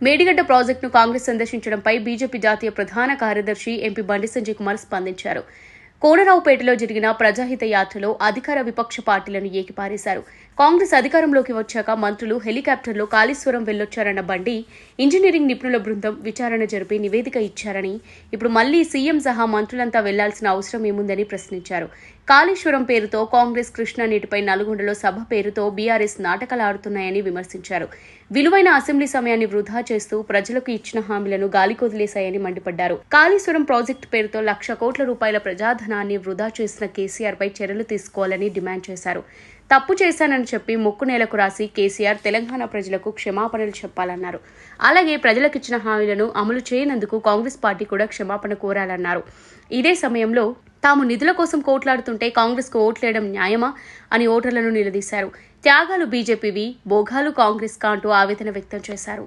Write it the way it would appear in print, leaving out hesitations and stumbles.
మేడిగడ్డ ప్రాజెక్టును కాంగ్రెస్ సందర్శించడంపై బీజేపీ జాతీయ ప్రధాన కార్యదర్శి ఎంపీ బండి సంజయ్ కుమార్ స్పందించారు. కోనరావుపేటలో జరిగిన ప్రజాహిత యాత్రలో అధికార విపక్ష పార్టీలను ఏకిపారేశారు. కాంగ్రెస్ అధికారంలోకి వచ్చాక మంత్రులు హెలికాప్టర్లో కాళేశ్వరం వెళ్లొచ్చారన్న బండి, ఇంజనీరింగ్ నిపుణుల బృందం విచారణ జరిపి నివేదిక ఇచ్చారని, ఇప్పుడు మళ్లీ సీఎం సహా మంత్రులంతా వెళ్లాల్సిన అవసరం ఏముందని ప్రశ్నించారు. కాళేశ్వరం పేరుతో కాంగ్రెస్ కృష్ణా నీటిపై నల్గొండలో సభ పేరుతో బీఆర్ఎస్ నాటకాలాడుతున్నాయని విమర్శించారు. విలువైన అసెంబ్లీ సమయాన్ని వృధా చేస్తూ ప్రజలకు ఇచ్చిన హామీలను గాలికొదిలేశాయని మండిపడ్డారు. కాళేశ్వరం ప్రాజెక్టు పేరుతో 1,00,000 కోట్ల రూపాయల ప్రజాధనాన్ని వృధా చేసిన కేసీఆర్ పై చర్యలు తీసుకోవాలని డిమాండ్ చేశారు. తప్పు చేశానని చెప్పి ముక్కు నేలకు రాసి కేసీఆర్ తెలంగాణ ప్రజలకు క్షమాపణలు చెప్పాలన్నారు. అలాగే ప్రజలకిచ్చిన హామీలను అమలు చేయనందుకు కాంగ్రెస్ పార్టీ కూడా క్షమాపణ కోరాలన్నారు. ఇదే సమయంలో తాము నిధుల కోసం కోట్లాడుతుంటే కాంగ్రెస్ కు ఓట్లేయడం న్యాయమా అని ఓటర్లను నిలదీశారు. త్యాగాలు బీజేపీవి, భోగాలు కాంగ్రెస్ కా అంటూ ఆవేదన వ్యక్తం చేశారు.